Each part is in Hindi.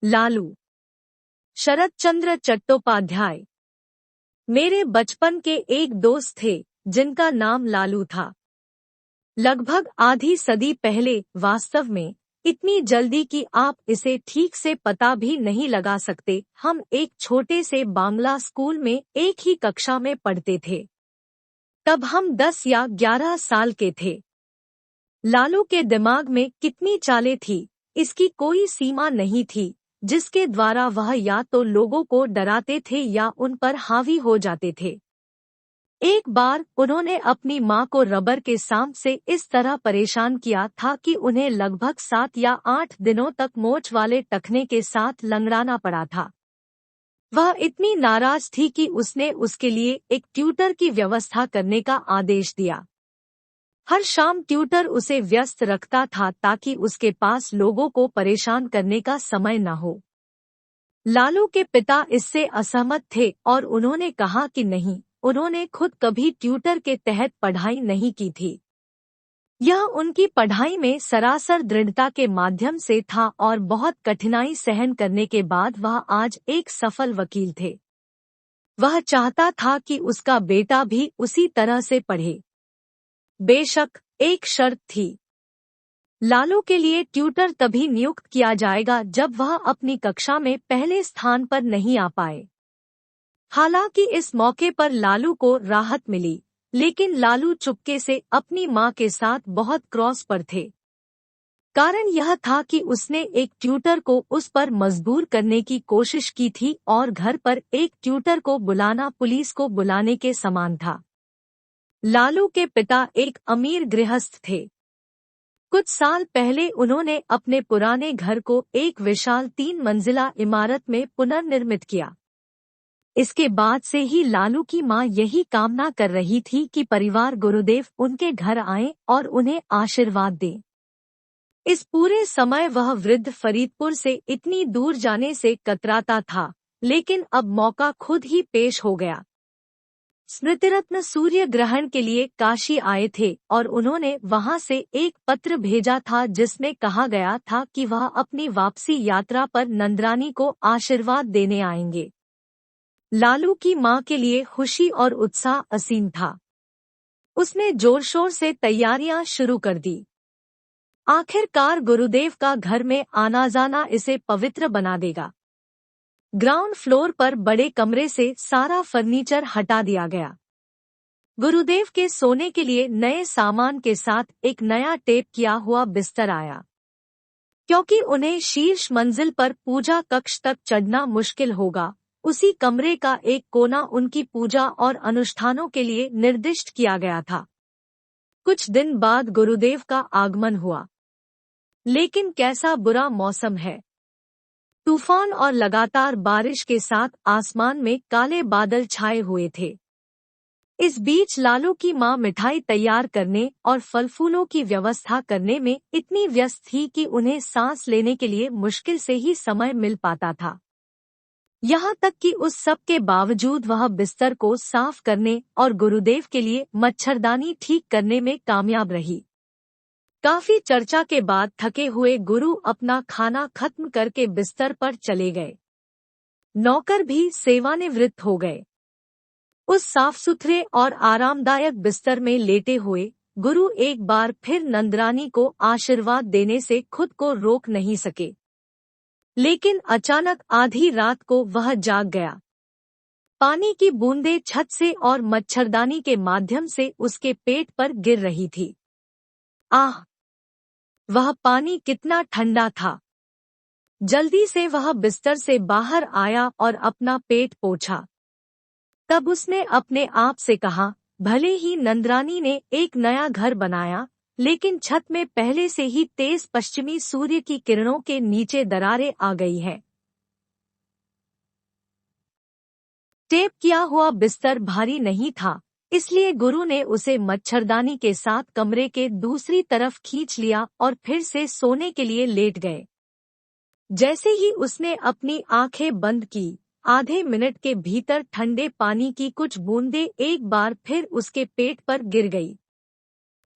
लालू। शरत चंद्र चट्टोपाध्याय। मेरे बचपन के एक दोस्त थे जिनका नाम लालू था। लगभग आधी सदी पहले, वास्तव में इतनी जल्दी कि आप इसे ठीक से पता भी नहीं लगा सकते, हम एक छोटे से बांग्ला स्कूल में एक ही कक्षा में पढ़ते थे। तब हम 10 या 11 साल के थे। लालू के दिमाग में कितनी चालें थी, इसकी कोई सीमा नहीं थी, जिसके द्वारा वह या तो लोगों को डराते थे या उन पर हावी हो जाते थे। एक बार उन्होंने अपनी मां को रबर के सांप से इस तरह परेशान किया था कि उन्हें लगभग 7 या 8 दिनों तक मोच वाले टखने के साथ लंगड़ाना पड़ा था। वह इतनी नाराज थी कि उसने उसके लिए एक ट्यूटर की व्यवस्था करने का आदेश दिया। हर शाम ट्यूटर उसे व्यस्त रखता था ताकि उसके पास लोगों को परेशान करने का समय न हो। लालू के पिता इससे असहमत थे और उन्होंने कहा कि नहीं, उन्होंने खुद कभी ट्यूटर के तहत पढ़ाई नहीं की थी। यह उनकी पढ़ाई में सरासर दृढ़ता के माध्यम से था और बहुत कठिनाई सहन करने के बाद वह आज एक सफल वकील थे। वह चाहता था कि उसका बेटा भी उसी तरह से पढ़े। बेशक, एक शर्त थी। लालू के लिए ट्यूटर तभी नियुक्त किया जाएगा जब वह अपनी कक्षा में पहले स्थान पर नहीं आ पाए। हालांकि इस मौके पर लालू को राहत मिली, लेकिन लालू चुपके से अपनी मां के साथ बहुत क्रॉस पर थे। कारण यह था कि उसने एक ट्यूटर को उस पर मजबूर करने की कोशिश की थी और घर पर एक ट्यूटर को बुलाना पुलिस को बुलाने के समान था। लालू के पिता एक अमीर गृहस्थ थे। कुछ साल पहले उन्होंने अपने पुराने घर को एक विशाल 3 मंजिला इमारत में पुनर्निर्मित किया। इसके बाद से ही लालू की मां यही कामना कर रही थी कि परिवार गुरुदेव उनके घर आएं और उन्हें आशीर्वाद दें। इस पूरे समय वह वृद्ध फरीदपुर से इतनी दूर जाने से कतराता था, लेकिन अब मौका खुद ही पेश हो गया। स्मृतिरत्न सूर्य ग्रहण के लिए काशी आए थे और उन्होंने वहां से एक पत्र भेजा था जिसमें कहा गया था कि वह अपनी वापसी यात्रा पर नंदरानी को आशीर्वाद देने आएंगे। लालू की मां के लिए खुशी और उत्साह असीम था। उसने जोर शोर से तैयारियां शुरू कर दी। आखिरकार गुरुदेव का घर में आना जाना इसे पवित्र बना देगा। ग्राउंड फ्लोर पर बड़े कमरे से सारा फर्नीचर हटा दिया गया। गुरुदेव के सोने के लिए नए सामान के साथ एक नया टेप किया हुआ बिस्तर आया। क्योंकि उन्हें शीर्ष मंजिल पर पूजा कक्ष तक चढ़ना मुश्किल होगा, उसी कमरे का एक कोना उनकी पूजा और अनुष्ठानों के लिए निर्दिष्ट किया गया था। कुछ दिन बाद गुरुदेव का आगमन हुआ। लेकिन कैसा बुरा मौसम है। तूफान और लगातार बारिश के साथ आसमान में काले बादल छाए हुए थे। इस बीच लालू की मां मिठाई तैयार करने और फल फूलों की व्यवस्था करने में इतनी व्यस्त थी कि उन्हें सांस लेने के लिए मुश्किल से ही समय मिल पाता था। यहाँ तक कि उस सब के बावजूद वह बिस्तर को साफ करने और गुरुदेव के लिए मच्छरदानी ठीक करने में कामयाब रही। काफी चर्चा के बाद थके हुए गुरु अपना खाना खत्म करके बिस्तर पर चले गए। नौकर भी सेवानिवृत्त हो गए। उस साफ सुथरे और आरामदायक बिस्तर में लेटे हुए गुरु एक बार फिर नंदरानी को आशीर्वाद देने से खुद को रोक नहीं सके। लेकिन अचानक आधी रात को वह जाग गया। पानी की बूंदें छत से और मच्छरदानी के माध्यम से उसके पेट पर गिर रही थी। आह! वह पानी कितना ठंडा था। जल्दी से वह बिस्तर से बाहर आया और अपना पेट पोंछा। तब उसने अपने आप से कहा, भले ही नंदरानी ने एक नया घर बनाया, लेकिन छत में पहले से ही तेज पश्चिमी सूर्य की किरणों के नीचे दरारें आ गई है। टेप किया हुआ बिस्तर भारी नहीं था, इसलिए गुरु ने उसे मच्छरदानी के साथ कमरे के दूसरी तरफ खींच लिया और फिर से सोने के लिए लेट गए। जैसे ही उसने अपनी आंखें बंद की, आधे मिनट के भीतर ठंडे पानी की कुछ बूंदें एक बार फिर उसके पेट पर गिर गई।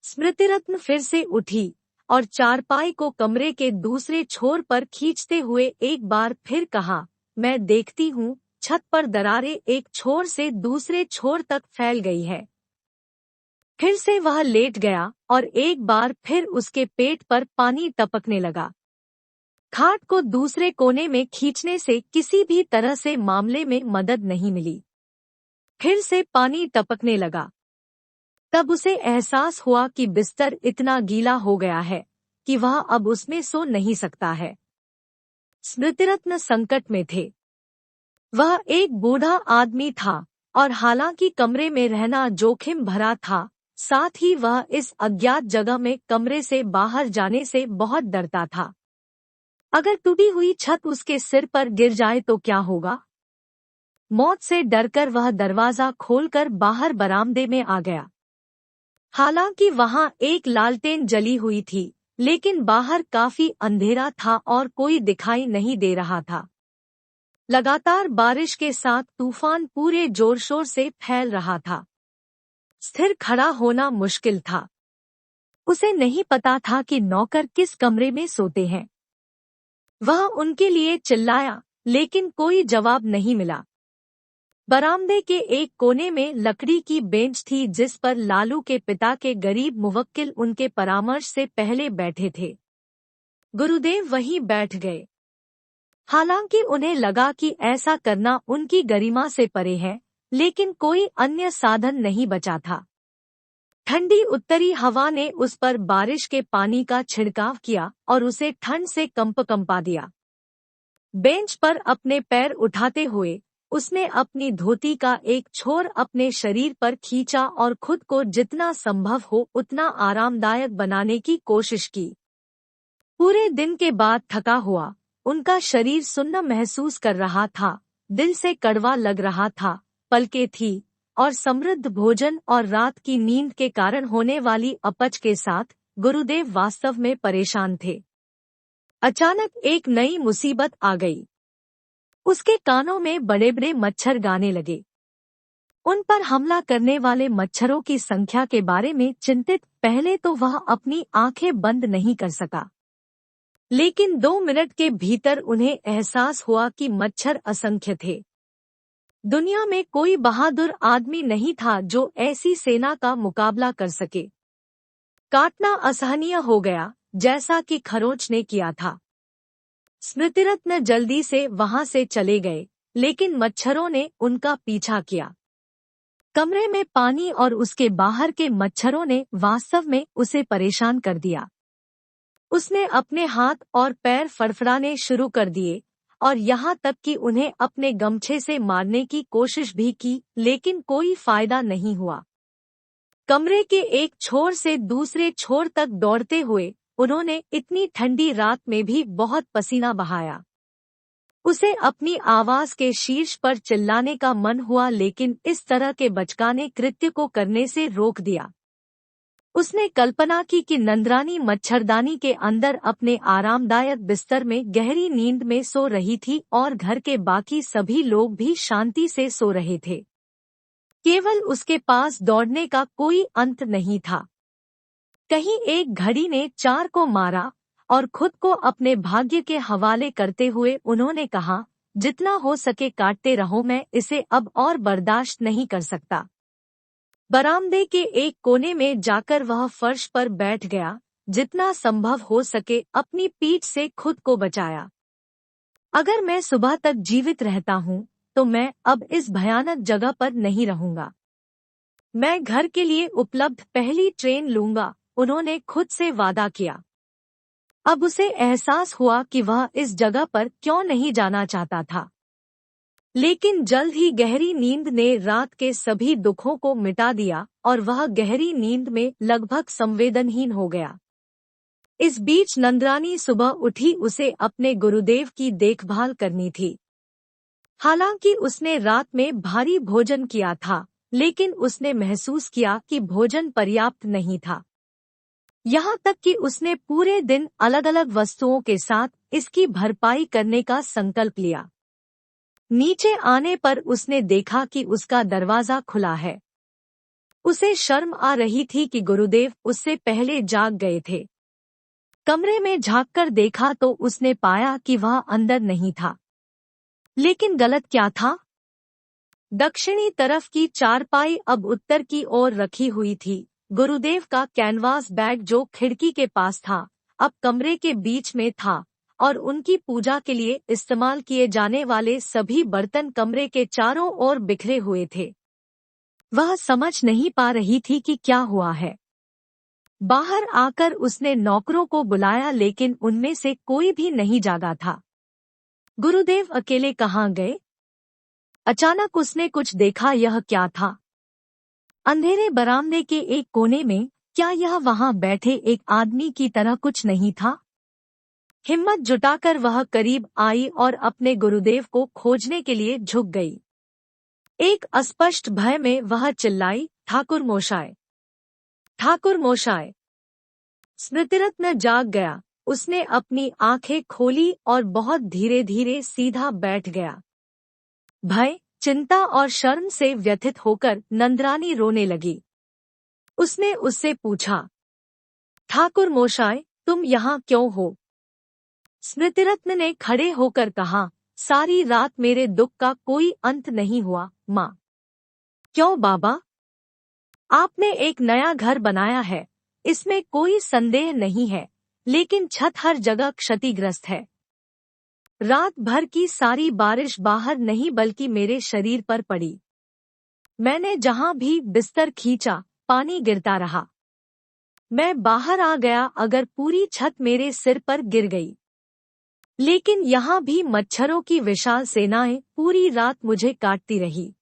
स्मृतिरत्न फिर से उठी, और चारपाई को कमरे के दूसरे छोर पर खींचते हुए एक बार फिर कहा, मैं देखती हूँ छत पर दरारें एक छोर से दूसरे छोर तक फैल गई है। फिर से वह लेट गया और एक बार फिर उसके पेट पर पानी टपकने लगा। खाट को दूसरे कोने में खींचने से किसी भी तरह से मामले में मदद नहीं मिली। फिर से पानी टपकने लगा। तब उसे एहसास हुआ कि बिस्तर इतना गीला हो गया है कि वह अब उसमें सो नहीं सकता है। स्मृतिरत्न संकट में थे। वह एक बूढ़ा आदमी था और हालांकि कमरे में रहना जोखिम भरा था, साथ ही वह इस अज्ञात जगह में कमरे से बाहर जाने से बहुत डरता था। अगर टूटी हुई छत उसके सिर पर गिर जाए तो क्या होगा? मौत से डरकर वह दरवाजा खोलकर बाहर बरामदे में आ गया। हालांकि वहां एक लालटेन जली हुई थी, लेकिन बाहर काफी अंधेरा था और कोई दिखाई नहीं दे रहा था। लगातार बारिश के साथ तूफान पूरे जोर शोर से फैल रहा था। स्थिर खड़ा होना मुश्किल था। उसे नहीं पता था कि नौकर किस कमरे में सोते हैं। वह उनके लिए चिल्लाया, लेकिन कोई जवाब नहीं मिला। बरामदे के एक कोने में लकड़ी की बेंच थी जिस पर लालू के पिता के गरीब मुवक्किल उनके परामर्श से पहले बैठे थे। गुरुदेव वहीं बैठ गए। हालांकि उन्हें लगा कि ऐसा करना उनकी गरिमा से परे है, लेकिन कोई अन्य साधन नहीं बचा था। ठंडी उत्तरी हवा ने उस पर बारिश के पानी का छिड़काव किया और उसे ठंड से कंपा दिया। बेंच पर अपने पैर उठाते हुए उसने अपनी धोती का एक छोर अपने शरीर पर खींचा और खुद को जितना संभव हो उतना आरामदायक बनाने की कोशिश की। पूरे दिन के बाद थका हुआ उनका शरीर सुन्न महसूस कर रहा था, दिल से कड़वा लग रहा था, पलकें थी और समृद्ध भोजन और रात की नींद के कारण होने वाली अपच के साथ गुरुदेव वास्तव में परेशान थे। अचानक एक नई मुसीबत आ गई। उसके कानों में बड़े बड़े मच्छर गाने लगे। उन पर हमला करने वाले मच्छरों की संख्या के बारे में चिंतित पहले तो वह अपनी आंखें बंद नहीं कर सका, लेकिन 2 मिनट के भीतर उन्हें एहसास हुआ कि मच्छर असंख्य थे। दुनिया में कोई बहादुर आदमी नहीं था जो ऐसी सेना का मुकाबला कर सके। काटना असहनीय हो गया, जैसा कि खरोंच ने किया था। स्मृतिरत्न जल्दी से वहां से चले गए, लेकिन मच्छरों ने उनका पीछा किया। कमरे में पानी और उसके बाहर के मच्छरों ने वास्तव में उसे परेशान कर दिया। उसने अपने हाथ और पैर फड़फड़ाने शुरू कर दिए और यहाँ तक कि उन्हें अपने गमछे से मारने की कोशिश भी की, लेकिन कोई फायदा नहीं हुआ। कमरे के एक छोर से दूसरे छोर तक दौड़ते हुए उन्होंने इतनी ठंडी रात में भी बहुत पसीना बहाया। उसे अपनी आवाज के शीर्ष पर चिल्लाने का मन हुआ, लेकिन इस तरह के बचकाने कृत्य को करने से रोक दिया। उसने कल्पना की कि नंदरानी मच्छरदानी के अंदर अपने आरामदायक बिस्तर में गहरी नींद में सो रही थी और घर के बाकी सभी लोग भी शांति से सो रहे थे। केवल उसके पास दौड़ने का कोई अंत नहीं था। कहीं एक घड़ी ने 4 को मारा और खुद को अपने भाग्य के हवाले करते हुए उन्होंने कहा, जितना हो सके काटते रहो, मैं इसे अब और बर्दाश्त नहीं कर सकता। बरामदे के एक कोने में जाकर वह फर्श पर बैठ गया, जितना संभव हो सके अपनी पीठ से खुद को बचाया। अगर मैं सुबह तक जीवित रहता हूँ तो मैं अब इस भयानक जगह पर नहीं रहूंगा। मैं घर के लिए उपलब्ध पहली ट्रेन लूंगा, उन्होंने खुद से वादा किया। अब उसे एहसास हुआ कि वह इस जगह पर क्यों नहीं जाना चाहता था, लेकिन जल्द ही गहरी नींद ने रात के सभी दुखों को मिटा दिया और वह गहरी नींद में लगभग संवेदनहीन हो गया। इस बीच नंदरानी सुबह उठी, उसे अपने गुरुदेव की देखभाल करनी थी। हालांकि उसने रात में भारी भोजन किया था, लेकिन उसने महसूस किया कि भोजन पर्याप्त नहीं था। यहाँ तक कि उसने पूरे दिन अलग अलग वस्तुओं के साथ इसकी भरपाई करने का संकल्प लिया। नीचे आने पर उसने देखा कि उसका दरवाजा खुला है। उसे शर्म आ रही थी कि गुरुदेव उससे पहले जाग गए थे। कमरे में झांककर देखा तो उसने पाया कि वह अंदर नहीं था। लेकिन गलत क्या था? दक्षिणी तरफ की चारपाई अब उत्तर की ओर रखी हुई थी। गुरुदेव का कैनवास बैग जो खिड़की के पास था, अब कमरे के बीच में था, और उनकी पूजा के लिए इस्तेमाल किए जाने वाले सभी बर्तन कमरे के चारों ओर बिखरे हुए थे। वह समझ नहीं पा रही थी कि क्या हुआ है। बाहर आकर उसने नौकरों को बुलाया लेकिन उनमें से कोई भी नहीं जागा था। गुरुदेव अकेले कहाँ गए? अचानक उसने कुछ देखा। यह क्या था? अंधेरे बरामदे के एक कोने में, क्या यह वहां बैठे एक आदमी की तरह कुछ नहीं था? हिम्मत जुटाकर वह करीब आई और अपने गुरुदेव को खोजने के लिए झुक गई। एक अस्पष्ट भय में वह चिल्लाई, ठाकुर मोशाय, ठाकुर मोशाय। स्मृतिरत्न जाग गया। उसने अपनी आंखें खोली और बहुत धीरे धीरे सीधा बैठ गया। भय, चिंता और शर्म से व्यथित होकर नंदरानी रोने लगी। उसने उससे पूछा, ठाकुर मोशाय, तुम यहाँ क्यों हो? स्मृतिरत्न ने खड़े होकर कहा, सारी रात मेरे दुख का कोई अंत नहीं हुआ, माँ। क्यों बाबा? आपने एक नया घर बनाया है, इसमें कोई संदेह नहीं है, लेकिन छत हर जगह क्षतिग्रस्त है। रात भर की सारी बारिश बाहर नहीं बल्कि मेरे शरीर पर पड़ी। मैंने जहां भी बिस्तर खींचा, पानी गिरता रहा। मैं बाहर आ गया अगर पूरी छत मेरे सिर पर गिर गई। लेकिन यहाँ भी मच्छरों की विशाल सेनाएं पूरी रात मुझे काटती रही।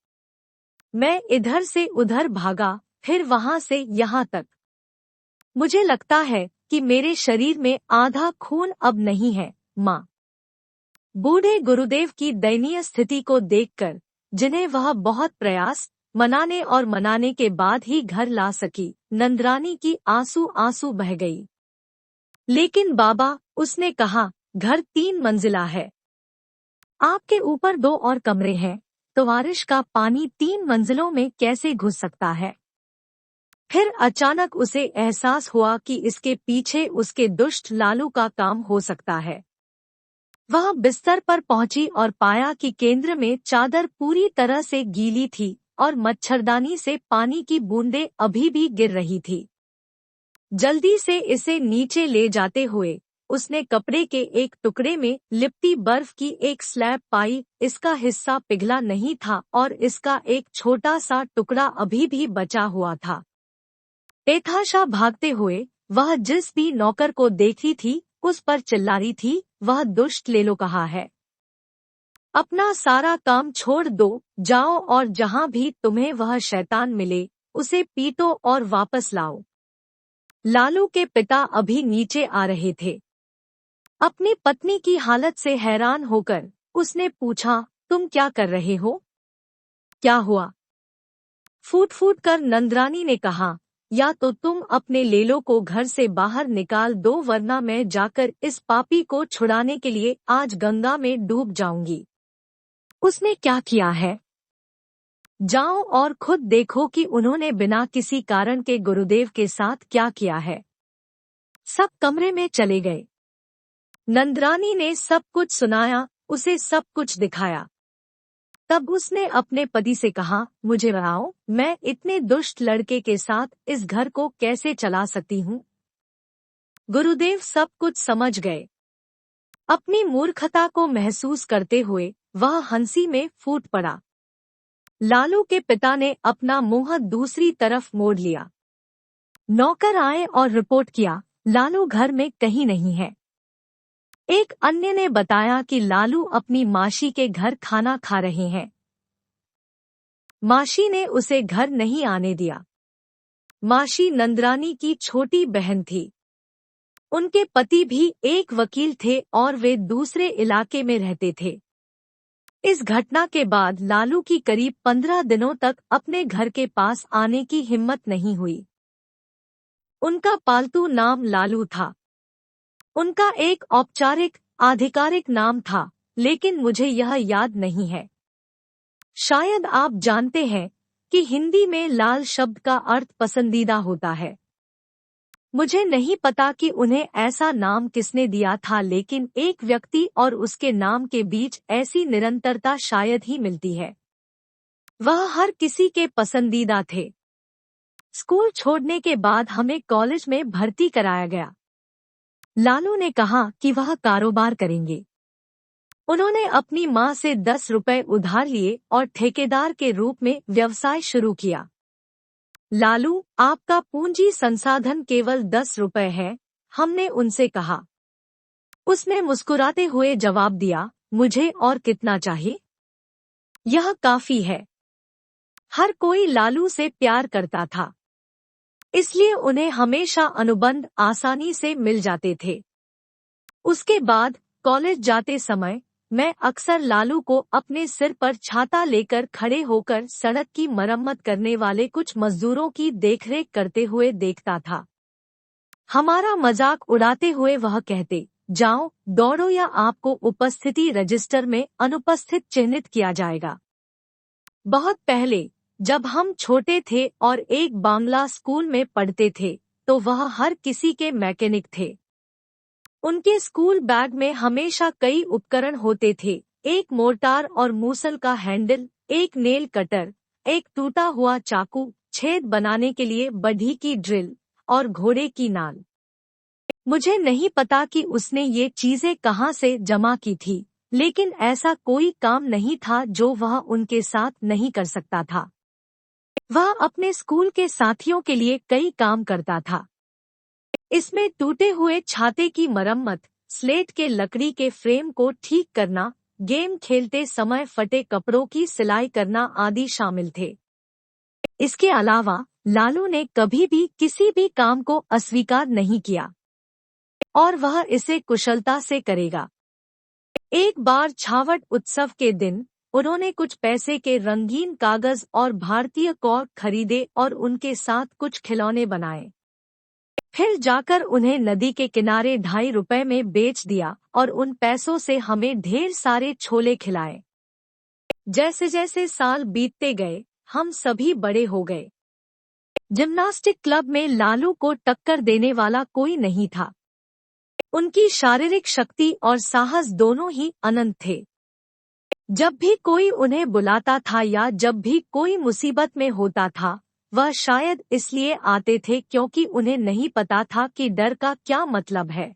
मैं इधर से उधर भागा, फिर वहां से यहाँ तक। मुझे लगता है कि मेरे शरीर में आधा खून अब नहीं है, माँ। बूढ़े गुरुदेव की दयनीय स्थिति को देखकर, जिन्हें वह बहुत प्रयास, मनाने के बाद ही घर ला सकी, नंदरानी की आंसू आंसू बह गई। लेकिन बाबा, उसने कहा, घर 3 मंजिला है। आपके ऊपर 2 और कमरे हैं, तो बारिश का पानी 3 मंजिलों में कैसे घुस सकता है? फिर अचानक उसे एहसास हुआ कि इसके पीछे उसके दुष्ट लालू का काम हो सकता है। वह बिस्तर पर पहुंची और पाया कि केंद्र में चादर पूरी तरह से गीली थी और मच्छरदानी से पानी की बूंदें अभी भी गिर रही थी। जल्दी से इसे नीचे ले जाते हुए उसने कपड़े के एक टुकड़े में लिपटी बर्फ की एक स्लैब पाई। इसका हिस्सा पिघला नहीं था और इसका एक छोटा सा टुकड़ा अभी भी बचा हुआ था। बेतहाशा भागते हुए वह जिस भी नौकर को देखी थी उस पर चिल्ला रही थी, वह दुष्ट लेलो कहा है। अपना सारा काम छोड़ दो, जाओ और जहां भी तुम्हें वह शैतान मिले उसे पीटो और वापस लाओ। लालू के पिता अभी नीचे आ रहे थे। अपनी पत्नी की हालत से हैरान होकर उसने पूछा, तुम क्या कर रहे हो? क्या हुआ? फूट फूट कर नंदरानी ने कहा, या तो तुम अपने लेलो को घर से बाहर निकाल दो वरना मैं जाकर इस पापी को छुड़ाने के लिए आज गंगा में डूब जाऊंगी। उसने क्या किया है? जाओ और खुद देखो कि उन्होंने बिना किसी कारण के गुरुदेव के साथ क्या किया है। सब कमरे में चले गए। नंदरानी ने सब कुछ सुनाया, उसे सब कुछ दिखाया। तब उसने अपने पति से कहा, मुझे बताओ, मैं इतने दुष्ट लड़के के साथ इस घर को कैसे चला सकती हूँ? गुरुदेव सब कुछ समझ गए। अपनी मूर्खता को महसूस करते हुए वह हंसी में फूट पड़ा। लालू के पिता ने अपना मुंह दूसरी तरफ मोड़ लिया। नौकर आए और रिपोर्ट किया, लालू घर में कहीं नहीं है। एक अन्य ने बताया कि लालू अपनी मासी के घर खाना खा रहे हैं। मासी ने उसे घर नहीं आने दिया। मासी नंदरानी की छोटी बहन थी। उनके पति भी एक वकील थे और वे दूसरे इलाके में रहते थे। इस घटना के बाद लालू की करीब 15 दिनों तक अपने घर के पास आने की हिम्मत नहीं हुई। उनका पालतू नाम लालू था। उनका एक औपचारिक आधिकारिक नाम था, लेकिन मुझे यह याद नहीं है। शायद आप जानते हैं कि हिंदी में लाल शब्द का अर्थ पसंदीदा होता है। मुझे नहीं पता कि उन्हें ऐसा नाम किसने दिया था, लेकिन एक व्यक्ति और उसके नाम के बीच ऐसी निरंतरता शायद ही मिलती है। वह हर किसी के पसंदीदा थे। स्कूल छोड़ने के बाद हमें कॉलेज में भर्ती कराया गया। लालू ने कहा कि वह कारोबार करेंगे। उन्होंने अपनी मां से 10 रुपए उधार लिए और ठेकेदार के रूप में व्यवसाय शुरू किया। लालू, आपका पूंजी संसाधन केवल 10 रुपए है, हमने उनसे कहा। उसने मुस्कुराते हुए जवाब दिया, मुझे और कितना चाहिए? यह काफी है। हर कोई लालू से प्यार करता था, इसलिए उन्हें हमेशा अनुबंध आसानी से मिल जाते थे। उसके बाद कॉलेज जाते समय मैं अक्सर लालू को अपने सिर पर छाता लेकर खड़े होकर सड़क की मरम्मत करने वाले कुछ मजदूरों की देखरेख करते हुए देखता था। हमारा मजाक उड़ाते हुए वह कहते, जाओ, दौड़ो या आपको उपस्थिति रजिस्टर में अनुपस्थित चिन्हित किया जाएगा। बहुत पहले, जब हम छोटे थे और एक बांग्ला स्कूल में पढ़ते थे, तो वह हर किसी के मैकेनिक थे। उनके स्कूल बैग में हमेशा कई उपकरण होते थे, एक मोर्टार और मूसल का हैंडल, एक नेल कटर, एक टूटा हुआ चाकू, छेद बनाने के लिए बढ़ी की ड्रिल और घोड़े की नाल। मुझे नहीं पता कि उसने ये चीजें कहाँ से जमा की थी, लेकिन ऐसा कोई काम नहीं था जो वह उनके साथ नहीं कर सकता था। वह अपने स्कूल के साथियों के लिए कई काम करता था। इसमें टूटे हुए छाते की मरम्मत, स्लेट के लकड़ी के फ्रेम को ठीक करना, गेम खेलते समय फटे कपड़ों की सिलाई करना आदि शामिल थे। इसके अलावा लालू ने कभी भी किसी भी काम को अस्वीकार नहीं किया और वह इसे कुशलता से करेगा। एक बार छावट उत्सव के दिन उन्होंने कुछ पैसे के रंगीन कागज और भारतीय कॉर्क खरीदे और उनके साथ कुछ खिलौने बनाए। फिर जाकर उन्हें नदी के किनारे 2.5 रुपए में बेच दिया और उन पैसों से हमें ढेर सारे छोले खिलाए। जैसे जैसे साल बीतते गए, हम सभी बड़े हो गए। जिम्नास्टिक क्लब में लालू को टक्कर देने वाला कोई नहीं था। उनकी शारीरिक शक्ति और साहस दोनों ही अनंत थे। जब भी कोई उन्हें बुलाता था या जब भी कोई मुसीबत में होता था, वह शायद इसलिए आते थे क्योंकि उन्हें नहीं पता था कि डर का क्या मतलब है।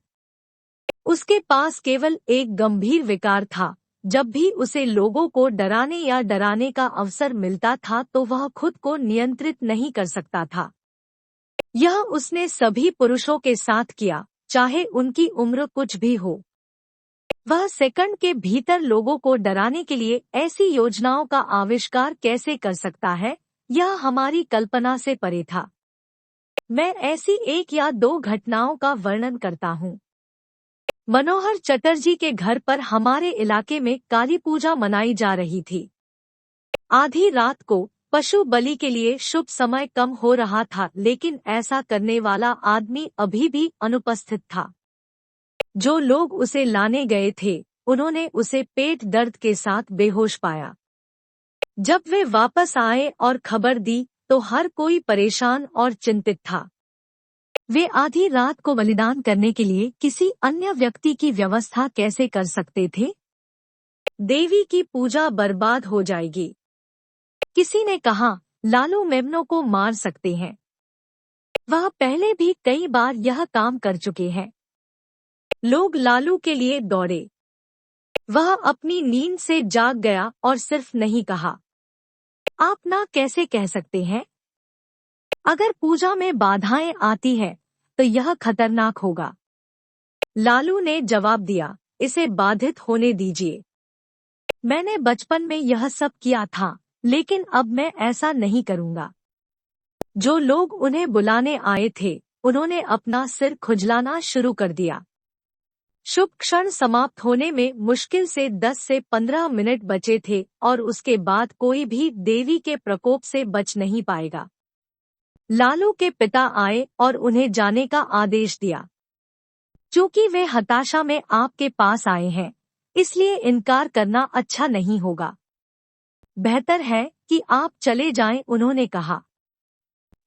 उसके पास केवल एक गंभीर विकार था। जब भी उसे लोगों को डराने या डराने का अवसर मिलता था तो वह खुद को नियंत्रित नहीं कर सकता था। यह उसने सभी पुरुषों के साथ किया, चाहे उनकी उम्र कुछ भी हो। वह सेकंड के भीतर लोगों को डराने के लिए ऐसी योजनाओं का आविष्कार कैसे कर सकता है, यह हमारी कल्पना से परे था। मैं ऐसी 1 या 2 घटनाओं का वर्णन करता हूँ। मनोहर चटर्जी के घर पर हमारे इलाके में काली पूजा मनाई जा रही थी। आधी रात को पशु बलि के लिए शुभ समय कम हो रहा था, लेकिन ऐसा करने वाला आदमी अभी भी अनुपस्थित था। जो लोग उसे लाने गए थे, उन्होंने उसे पेट दर्द के साथ बेहोश पाया। जब वे वापस आए और खबर दी तो हर कोई परेशान और चिंतित था। वे आधी रात को बलिदान करने के लिए किसी अन्य व्यक्ति की व्यवस्था कैसे कर सकते थे? देवी की पूजा बर्बाद हो जाएगी। किसी ने कहा, लालू मेमनों को मार सकते हैं। वह पहले भी कई बार यह काम कर चुके हैं। लोग लालू के लिए दौड़े। वह अपनी नींद से जाग गया और सिर्फ नहीं कहा, आप ना कैसे कह सकते हैं? अगर पूजा में बाधाएं आती है तो यह खतरनाक होगा। लालू ने जवाब दिया, इसे बाधित होने दीजिए। मैंने बचपन में यह सब किया था, लेकिन अब मैं ऐसा नहीं करूंगा। जो लोग उन्हें बुलाने आए थे, उन्होंने अपना सिर खुजलाना शुरू कर दिया। शुभ क्षण समाप्त होने में मुश्किल से 10 से 15 मिनट बचे थे और उसके बाद कोई भी देवी के प्रकोप से बच नहीं पाएगा। लालू के पिता आए और उन्हें जाने का आदेश दिया। चूंकि वे हताशा में आपके पास आए हैं, इसलिए इनकार करना अच्छा नहीं होगा। बेहतर है कि आप चले जाएं, उन्होंने कहा।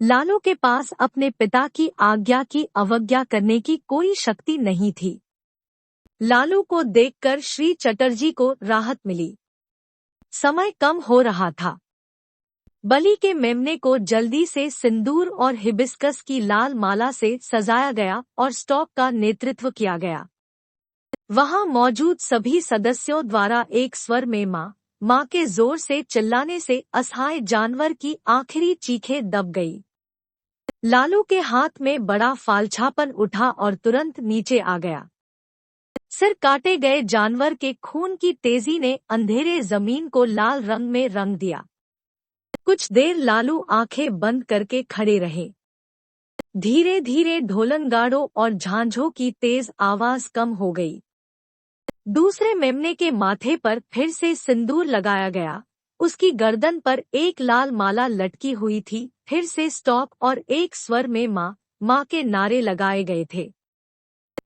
लालू के पास अपने पिता की आज्ञा की अवज्ञा करने की कोई शक्ति नहीं थी। लालू को देखकर श्री चटर्जी को राहत मिली। समय कम हो रहा था। बलि के मेमने को जल्दी से सिंदूर और हिबिस्कस की लाल माला से सजाया गया और स्टॉक का नेतृत्व किया गया। वहां मौजूद सभी सदस्यों द्वारा एक स्वर में माँ माँ के जोर से चिल्लाने से असहाय जानवर की आखिरी चीखें दब गई। लालू के हाथ में बड़ा फालछापन उठा और तुरंत नीचे आ गया। सिर काटे गए जानवर के खून की तेजी ने अंधेरे जमीन को लाल रंग में रंग दिया। कुछ देर लालू आंखें बंद करके खड़े रहे। धीरे धीरे ढोलनगाड़ों और झांझों की तेज आवाज कम हो गई। दूसरे मेमने के माथे पर फिर से सिंदूर लगाया गया। उसकी गर्दन पर एक लाल माला लटकी हुई थी। फिर से स्टॉक और एक स्वर में माँ माँ के नारे लगाए गए थे।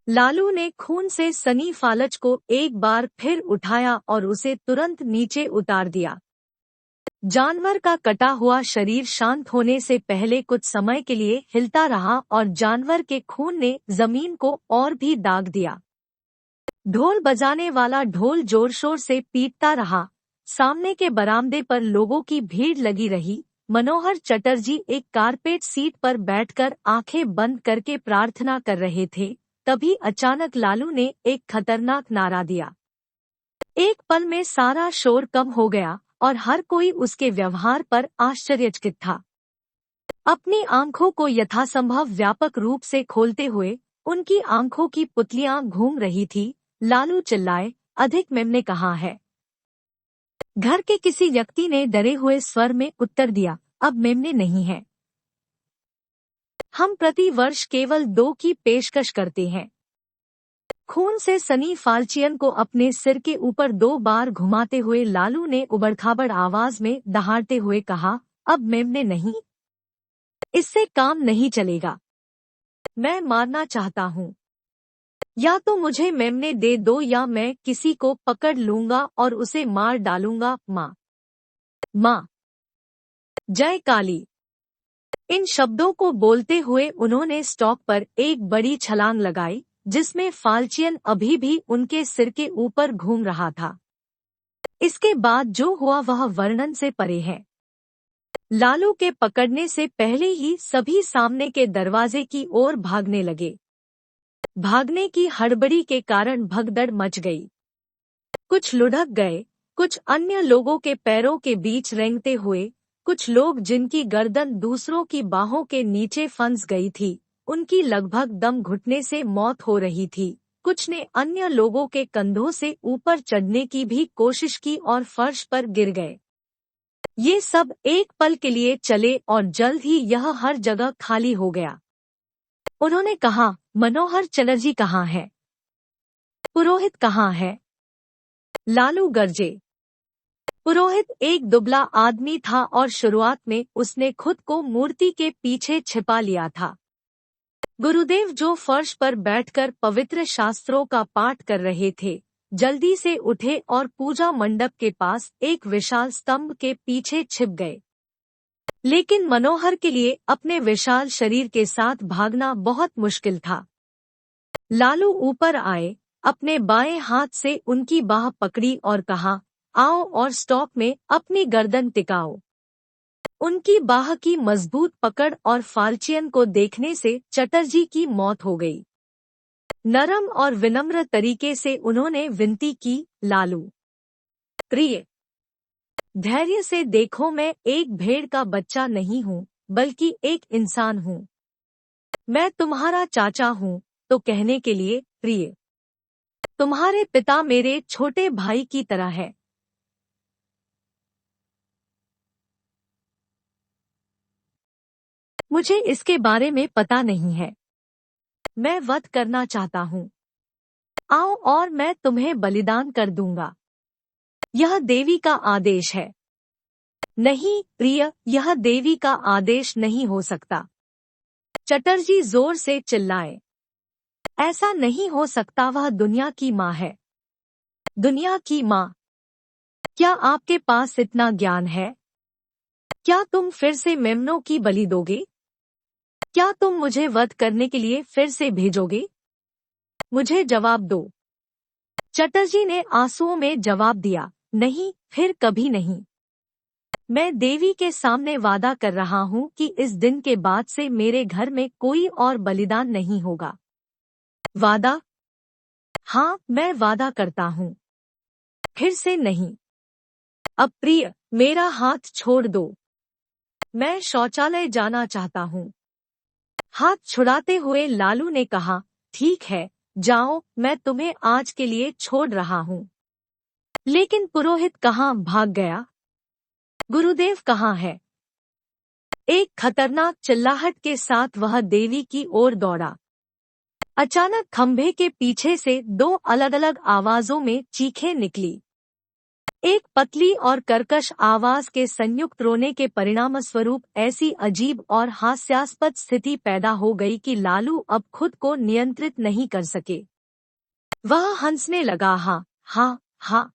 लालू ने खून से सनी फालच को एक बार फिर उठाया और उसे तुरंत नीचे उतार दिया। जानवर का कटा हुआ शरीर शांत होने से पहले कुछ समय के लिए हिलता रहा और जानवर के खून ने जमीन को और भी दाग दिया। ढोल बजाने वाला ढोल जोर शोर से पीटता रहा। सामने के बरामदे पर लोगों की भीड़ लगी रही। मनोहर चटर्जी एक कारपेट सीट पर बैठकर आंखें बंद करके प्रार्थना कर रहे थे। तभी अचानक लालू ने एक खतरनाक नारा दिया। एक पल में सारा शोर कम हो गया और हर कोई उसके व्यवहार पर आश्चर्यचकित था। अपनी आंखों को यथासंभव व्यापक रूप से खोलते हुए उनकी आंखों की पुतलियां घूम रही थी। लालू चिल्लाए, अधिक मेमने कहाँ है? घर के किसी व्यक्ति ने डरे हुए स्वर में उत्तर दिया, अब मेमने नहीं है। हम प्रति वर्ष केवल 2 की पेशकश करते हैं। खून से सनी फाल्चियन को अपने सिर के ऊपर 2 बार घुमाते हुए लालू ने उबड़खाबड़ आवाज में दहाड़ते हुए कहा, अब मेमने नहीं। इससे काम नहीं चलेगा। मैं मारना चाहता हूँ। या तो मुझे मेमने दे दो या मैं किसी को पकड़ लूंगा और उसे मार डालूंगा। माँ माँ जय काली। इन शब्दों को बोलते हुए उन्होंने स्टॉक पर एक बड़ी छलांग लगाई, जिसमें फाल्चियन अभी भी उनके सिर के ऊपर घूम रहा था। इसके बाद जो हुआ वह वर्णन से परे है। लालू के पकड़ने से पहले ही सभी सामने के दरवाजे की ओर भागने लगे। भागने की हड़बड़ी के कारण भगदड़ मच गई। कुछ लुढ़क गए, कुछ अन्य लोगों के पैरों के बीच रेंगते हुए, कुछ लोग जिनकी गर्दन दूसरों की बाहों के नीचे फंस गई थी, उनकी लगभग दम घुटने से मौत हो रही थी। कुछ ने अन्य लोगों के कंधों से ऊपर चढ़ने की भी कोशिश की और फर्श पर गिर गए। ये सब एक पल के लिए चले और जल्द ही यह हर जगह खाली हो गया। उन्होंने कहा, मनोहर चटर्जी कहाँ है? पुरोहित कहाँ है? लालू गरजे। पुरोहित एक दुबला आदमी था और शुरुआत में उसने खुद को मूर्ति के पीछे छिपा लिया था। गुरुदेव जो फर्श पर बैठकर पवित्र शास्त्रों का पाठ कर रहे थे, जल्दी से उठे और पूजा मंडप के पास एक विशाल स्तंभ के पीछे छिप गए। लेकिन मनोहर के लिए अपने विशाल शरीर के साथ भागना बहुत मुश्किल था। लालू ऊपर आए, अपने बाएं हाथ से उनकी बाह पकड़ी और कहा, आओ और स्टॉक में अपनी गर्दन टिकाओ। उनकी बाह की मजबूत पकड़ और फाल्चियन को देखने से चटर्जी की मौत हो गई। नरम और विनम्र तरीके से उन्होंने विनती की, लालू प्रिय, धैर्य से देखो, मैं एक भेड़ का बच्चा नहीं हूँ, बल्कि एक इंसान हूँ। मैं तुम्हारा चाचा हूँ, तो कहने के लिए प्रिय। तुम्हारे पिता मेरे छोटे भाई की तरह है। मुझे इसके बारे में पता नहीं है। मैं वध करना चाहता हूँ। आओ और मैं तुम्हें बलिदान कर दूंगा। यह देवी का आदेश है। नहीं प्रिय, यह देवी का आदेश नहीं हो सकता। चटर्जी जोर से चिल्लाए। ऐसा नहीं हो सकता, वह दुनिया की माँ है। दुनिया की माँ? क्या आपके पास इतना ज्ञान है? क्या तुम फिर से मेमनों की बलि दोगे? क्या तुम मुझे वध करने के लिए फिर से भेजोगे? मुझे जवाब दो। चटर्जी ने आंसुओं में जवाब दिया, नहीं, फिर कभी नहीं। मैं देवी के सामने वादा कर रहा हूँ कि इस दिन के बाद से मेरे घर में कोई और बलिदान नहीं होगा। वादा? हाँ, मैं वादा करता हूँ। फिर से नहीं। अब प्रिय, मेरा हाथ छोड़ दो। मैं शौचालय जाना चाहता हूँ। हाथ छुड़ाते हुए लालू ने कहा, ठीक है, जाओ, मैं तुम्हें आज के लिए छोड़ रहा हूँ। लेकिन पुरोहित कहाँ भाग गया? गुरुदेव कहाँ है? एक खतरनाक चिल्लाहट के साथ वह देवी की ओर दौड़ा। अचानक खंभे के पीछे से दो अलग अलग आवाजों में चीखें निकली। एक पतली और कर्कश आवाज के संयुक्त रोने के परिणामस्वरूप ऐसी अजीब और हास्यास्पद स्थिति पैदा हो गई कि लालू अब खुद को नियंत्रित नहीं कर सके। वह हंसने लगा, हा हा हा,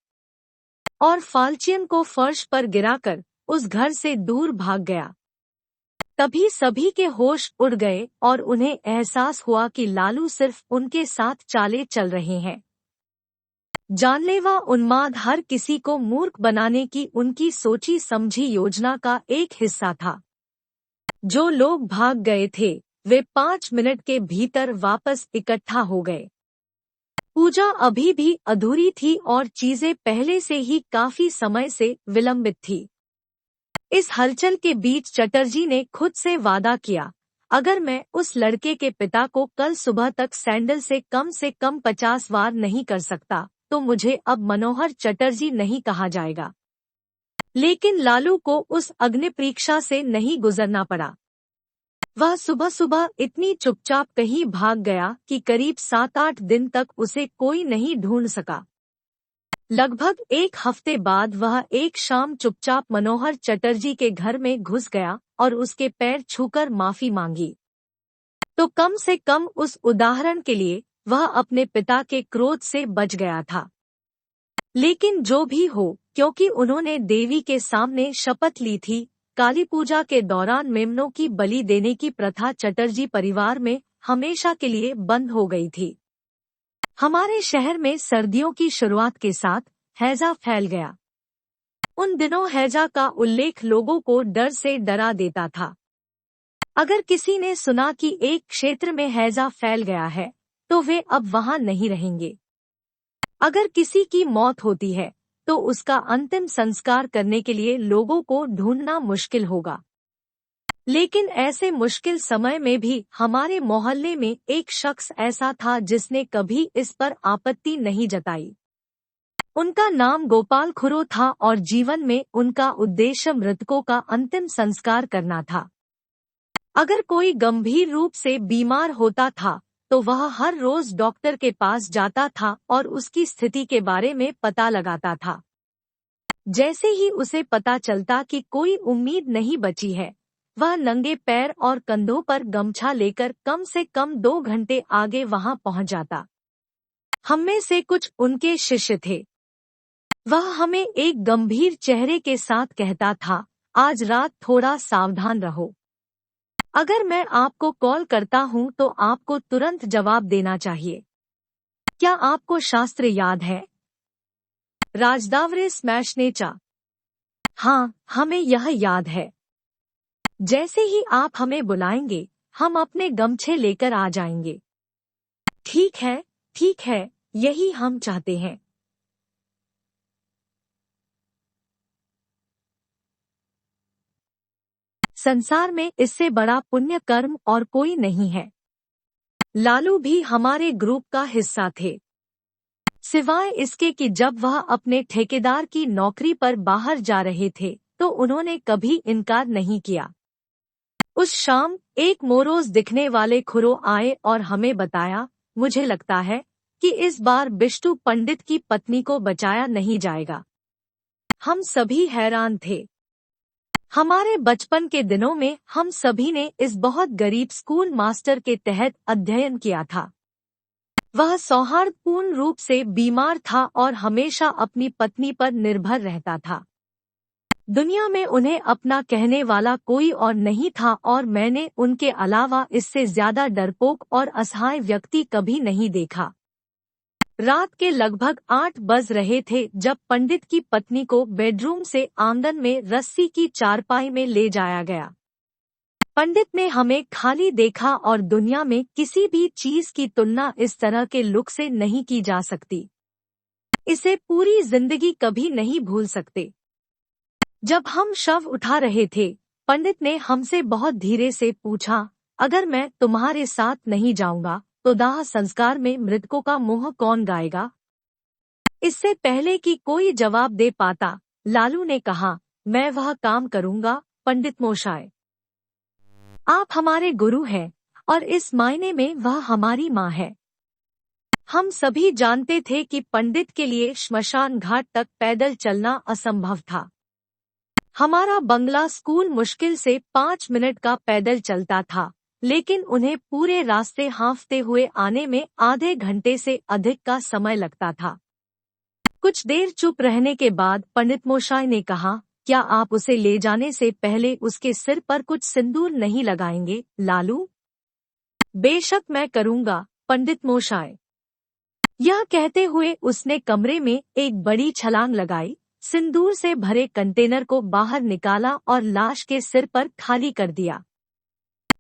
और फाल्चियन को फर्श पर गिराकर उस घर से दूर भाग गया। तभी सभी के होश उड़ गए और उन्हें एहसास हुआ कि लालू सिर्फ उनके साथ चाले चल रहे हैं। जानलेवा उन्माद हर किसी को मूर्ख बनाने की उनकी सोची समझी योजना का एक हिस्सा था। जो लोग भाग गए थे, वे 5 मिनट के भीतर वापस इकट्ठा हो गए। पूजा अभी भी अधूरी थी और चीजें पहले से ही काफी समय से विलंबित थी। इस हलचल के बीच चटर्जी ने खुद से वादा किया, अगर मैं उस लड़के के पिता को कल सुबह तक सैंडल से कम 50 वार नहीं कर सकता, तो मुझे अब मनोहर चटर्जी नहीं कहा जाएगा। लेकिन लालू को उस अग्निपरीक्षा से नहीं गुजरना पड़ा। वह सुबह सुबह इतनी चुपचाप कहीं भाग गया कि करीब 7-8 दिन तक उसे कोई नहीं ढूंढ सका। लगभग एक हफ्ते बाद वह एक शाम चुपचाप मनोहर चटर्जी के घर में घुस गया और उसके पैर छूकर माफी मांगी। तो कम से कम उस उदाहरण के लिए वह अपने पिता के क्रोध से बच गया था। लेकिन जो भी हो, क्योंकि उन्होंने देवी के सामने शपथ ली थी, काली पूजा के दौरान मेमनों की बलि देने की प्रथा चटर्जी परिवार में हमेशा के लिए बंद हो गई थी। हमारे शहर में सर्दियों की शुरुआत के साथ हैजा फैल गया। उन दिनों हैजा का उल्लेख लोगों को डर से डरा देता था। अगर किसी ने सुना कि एक क्षेत्र में हैजा फैल गया है, तो वे अब वहां नहीं रहेंगे। अगर किसी की मौत होती है, तो उसका अंतिम संस्कार करने के लिए लोगों को ढूंढना मुश्किल होगा। लेकिन ऐसे मुश्किल समय में भी हमारे मोहल्ले में एक शख्स ऐसा था जिसने कभी इस पर आपत्ति नहीं जताई। उनका नाम गोपाल खुरो था और जीवन में उनका उद्देश्य मृतकों का अंतिम संस्कार करना था। अगर कोई गंभीर रूप से बीमार होता था, तो वह हर रोज डॉक्टर के पास जाता था और उसकी स्थिति के बारे में पता लगाता था। जैसे ही उसे पता चलता कि कोई उम्मीद नहीं बची है, वह नंगे पैर और कंधों पर गमछा लेकर कम से कम 2 घंटे आगे वहां पहुंच जाता। हम में से कुछ उनके शिष्य थे। वह हमें एक गंभीर चेहरे के साथ कहता था, आज रात थोड़ा सावधान रहो। अगर मैं आपको कॉल करता हूं तो आपको तुरंत जवाब देना चाहिए। क्या आपको शास्त्र याद है? राजदावरे स्मैशनेचा। हाँ, हमें यह याद है। जैसे ही आप हमें बुलाएंगे, हम अपने गमछे लेकर आ जाएंगे। ठीक है, ठीक है, यही हम चाहते हैं। संसार में इससे बड़ा पुण्य कर्म और कोई नहीं है। लालू भी हमारे ग्रुप का हिस्सा थे। सिवाय इसके कि जब वह अपने ठेकेदार की नौकरी पर बाहर जा रहे थे, तो उन्होंने कभी इनकार नहीं किया। उस शाम एक मोरोज दिखने वाले खुरो आए और हमें बताया, मुझे लगता है कि इस बार बिष्टू पंडित की पत्नी को बचाया नहीं जाएगा। हम सभी हैरान थे। हमारे बचपन के दिनों में हम सभी ने इस बहुत गरीब स्कूल मास्टर के तहत अध्ययन किया था। वह सौहार्दपूर्ण रूप से बीमार था और हमेशा अपनी पत्नी पर निर्भर रहता था। दुनिया में उन्हें अपना कहने वाला कोई और नहीं था और मैंने उनके अलावा इससे ज्यादा डरपोक और असहाय व्यक्ति कभी नहीं देखा। रात के लगभग 8 बज रहे थे जब पंडित की पत्नी को बेडरूम से आंगन में रस्सी की चारपाई में ले जाया गया। पंडित ने हमें खाली देखा और दुनिया में किसी भी चीज की तुलना इस तरह के लुक से नहीं की जा सकती। इसे पूरी जिंदगी कभी नहीं भूल सकते। जब हम शव उठा रहे थे, पंडित ने हमसे बहुत धीरे से पूछा, अगर मैं तुम्हारे साथ नहीं जाऊंगा तो दाह संस्कार में मृतकों का मुंह कौन गाएगा? इससे पहले कि कोई जवाब दे पाता, लालू ने कहा, मैं वह काम करूंगा पंडित मोशाय। आप हमारे गुरु हैं और इस मायने में वह हमारी माँ है। हम सभी जानते थे कि पंडित के लिए श्मशान घाट तक पैदल चलना असंभव था। हमारा बंगला स्कूल मुश्किल से 5 मिनट का पैदल चलता था, लेकिन उन्हें पूरे रास्ते हाँफते हुए आने में आधे घंटे से अधिक का समय लगता था। कुछ देर चुप रहने के बाद पंडित मोशाय ने कहा, क्या आप उसे ले जाने से पहले उसके सिर पर कुछ सिंदूर नहीं लगाएंगे, लालू? बेशक मैं करूंगा, पंडित मोशाय। यह कहते हुए उसने कमरे में एक बड़ी छलांग लगाई, सिंदूर से भरे कंटेनर को बाहर निकाला और लाश के सिर पर खाली कर दिया।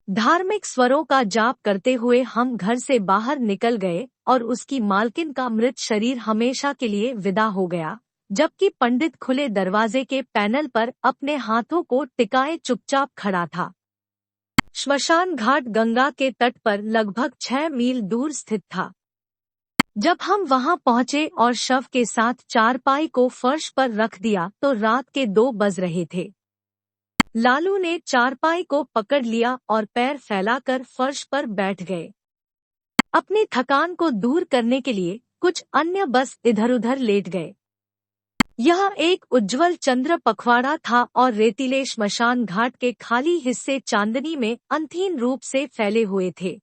धार्मिक स्वरों का जाप करते हुए हम घर से बाहर निकल गए और उसकी मालकिन का मृत शरीर हमेशा के लिए विदा हो गया, जबकि पंडित खुले दरवाजे के पैनल पर अपने हाथों को टिकाए चुपचाप खड़ा था। श्मशान घाट गंगा के तट पर लगभग 6 मील दूर स्थित था। जब हम वहां पहुंचे और शव के साथ चारपाई को फर्श पर रख दिया तो रात के 2 बज रहे थे। लालू ने चारपाई को पकड़ लिया और पैर फैलाकर फर्श पर बैठ गए। अपनी थकान को दूर करने के लिए कुछ अन्य बस इधर-उधर लेट गए। यह एक उज्ज्वल चंद्र पखवाड़ा था और रेतीले श्मशान घाट के खाली हिस्से चांदनी में अंतहीन रूप से फैले हुए थे।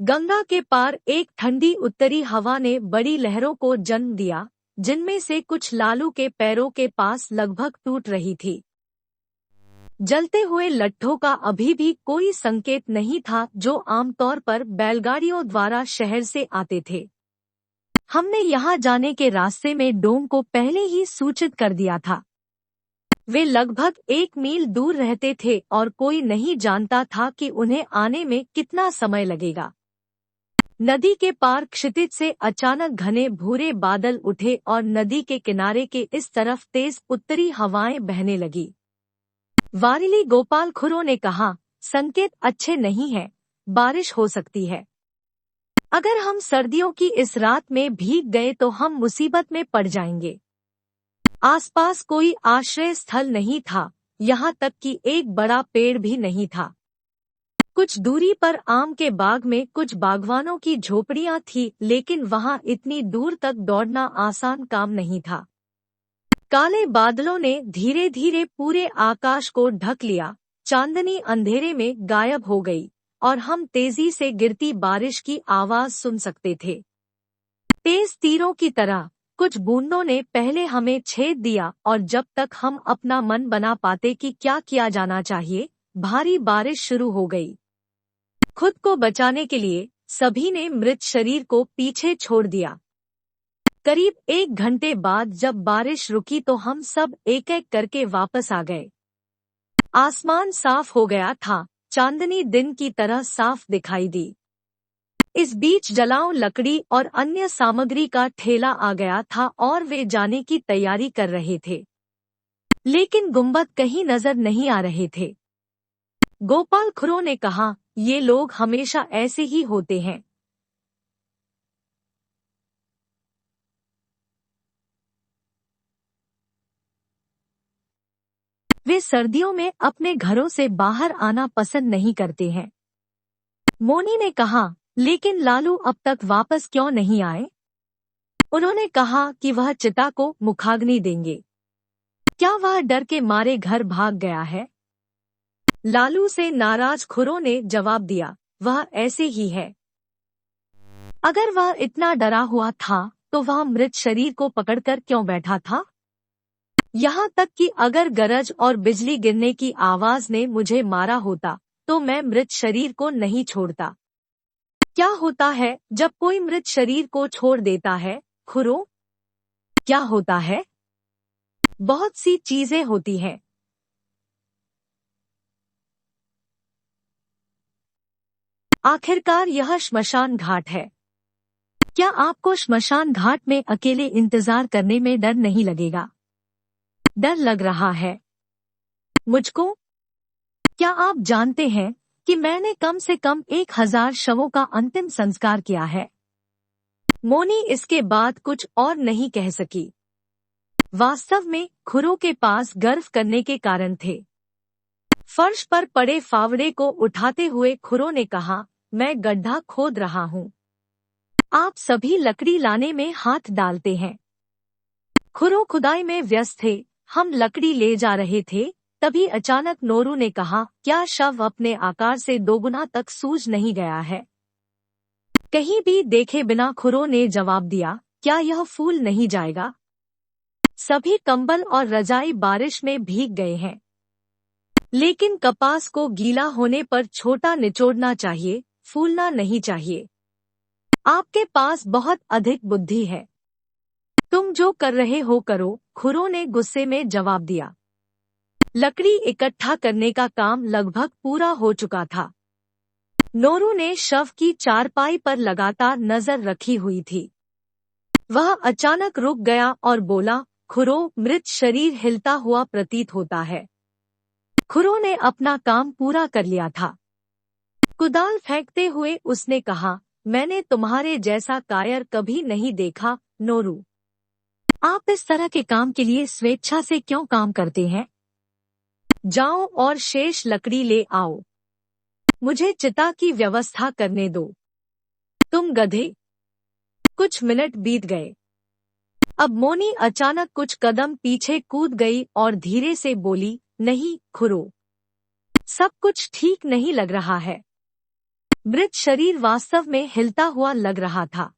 गंगा के पार एक ठंडी उत्तरी हवा ने बड़ी लहरों को जन्म दिया, जिनमें से कुछ लालू के पैरों के पास लगभग टूट रही थी। जलते हुए लट्ठों का अभी भी कोई संकेत नहीं था, जो आमतौर पर बैलगाड़ियों द्वारा शहर से आते थे। हमने यहाँ जाने के रास्ते में डोम को पहले ही सूचित कर दिया था। वे लगभग 1 मील दूर रहते थे और कोई नहीं जानता था कि उन्हें आने में कितना समय लगेगा। नदी के पार क्षितिज से अचानक घने भूरे बादल उठे और नदी के किनारे के इस तरफ तेज उत्तरी हवाएं बहने लगी। वारिली गोपाल खुरो ने कहा, संकेत अच्छे नहीं है, बारिश हो सकती है। अगर हम सर्दियों की इस रात में भीग गए तो हम मुसीबत में पड़ जाएंगे। आसपास कोई आश्रय स्थल नहीं था, यहाँ तक कि एक बड़ा पेड़ भी नहीं था। कुछ दूरी पर आम के बाग में कुछ बागवानों की झोपड़ियां थी, लेकिन वहां इतनी दूर तक दौड़ना आसान काम नहीं था। काले बादलों ने धीरे धीरे पूरे आकाश को ढक लिया, चांदनी अंधेरे में गायब हो गई और हम तेजी से गिरती बारिश की आवाज सुन सकते थे। तेज तीरों की तरह कुछ बूंदों ने पहले हमें छेद दिया और जब तक हम अपना मन बना पाते कि क्या किया जाना चाहिए, भारी बारिश शुरू हो गई। खुद को बचाने के लिए सभी ने मृत शरीर को पीछे छोड़ दिया। करीब 1 घंटे बाद जब बारिश रुकी तो हम सब एक-एक करके वापस आ गए। आसमान साफ हो गया था, चांदनी दिन की तरह साफ दिखाई दी। इस बीच जलाओ लकड़ी और अन्य सामग्री का ठेला आ गया था और वे जाने की तैयारी कर रहे थे, लेकिन गुंबद कहीं नजर नहीं आ रहे थे। गोपाल खुरो ने कहा, ये लोग हमेशा ऐसे ही होते हैं। वे सर्दियों में अपने घरों से बाहर आना पसंद नहीं करते हैं। मोनी ने कहा, लेकिन लालू अब तक वापस क्यों नहीं आए? उन्होंने कहा कि वह चिता को मुखाग्नि देंगे। क्या वह डर के मारे घर भाग गया है? लालू से नाराज खुरो ने जवाब दिया, वह ऐसे ही है। अगर वह इतना डरा हुआ था तो वह मृत शरीर को पकड़कर क्यों बैठा था? यहाँ तक कि अगर गरज और बिजली गिरने की आवाज ने मुझे मारा होता तो मैं मृत शरीर को नहीं छोड़ता। क्या होता है जब कोई मृत शरीर को छोड़ देता है, खुरो? क्या होता है? बहुत सी चीजें होती हैं। आखिरकार यह श्मशान घाट है। क्या आपको श्मशान घाट में अकेले इंतजार करने में डर नहीं लगेगा? डर लग रहा है मुझको। क्या आप जानते हैं कि मैंने कम से कम 1000 शवों का अंतिम संस्कार किया है? मोनी इसके बाद कुछ और नहीं कह सकी। वास्तव में खुरो के पास गर्व करने के कारण थे। फर्श पर पड़े फावड़े को उठाते हुए खुरो ने कहा, मैं गड्ढा खोद रहा हूँ। आप सभी लकड़ी लाने में हाथ डालते हैं। खुरो खुदाई में व्यस्त थे। हम लकड़ी ले जा रहे थे, तभी अचानक नोरू ने कहा, क्या शव अपने आकार से दोगुना तक सूज नहीं गया है? कहीं भी देखे बिना खुरो ने जवाब दिया, क्या यह फूल नहीं जाएगा? सभी कंबल और रजाई बारिश में भीग गए हैं। लेकिन कपास को गीला होने पर छोटा निचोड़ना चाहिए, फूलना नहीं चाहिए। आपके पास बहुत अधिक बुद्धि है। तुम जो कर रहे हो करो, खुरो ने गुस्से में जवाब दिया। लकड़ी इकट्ठा करने का काम लगभग पूरा हो चुका था। नोरू ने शव की चारपाई पर लगातार नजर रखी हुई थी। वह अचानक रुक गया और बोला, खुरो, मृत शरीर हिलता हुआ प्रतीत होता है। खुरो ने अपना काम पूरा कर लिया था। कुदाल फेंकते हुए उसने कहा, मैंने तुम्हारे जैसा कायर कभी नहीं देखा, नोरू। आप इस तरह के काम के लिए स्वेच्छा से क्यों काम करते हैं? जाओ और शेष लकड़ी ले आओ। मुझे चिता की व्यवस्था करने दो। तुम गधे। कुछ मिनट बीत गए। अब मोनी अचानक कुछ कदम पीछे कूद गई और धीरे से बोली, नहीं खुरो, सब कुछ ठीक नहीं लग रहा है। मृत शरीर वास्तव में हिलता हुआ लग रहा था।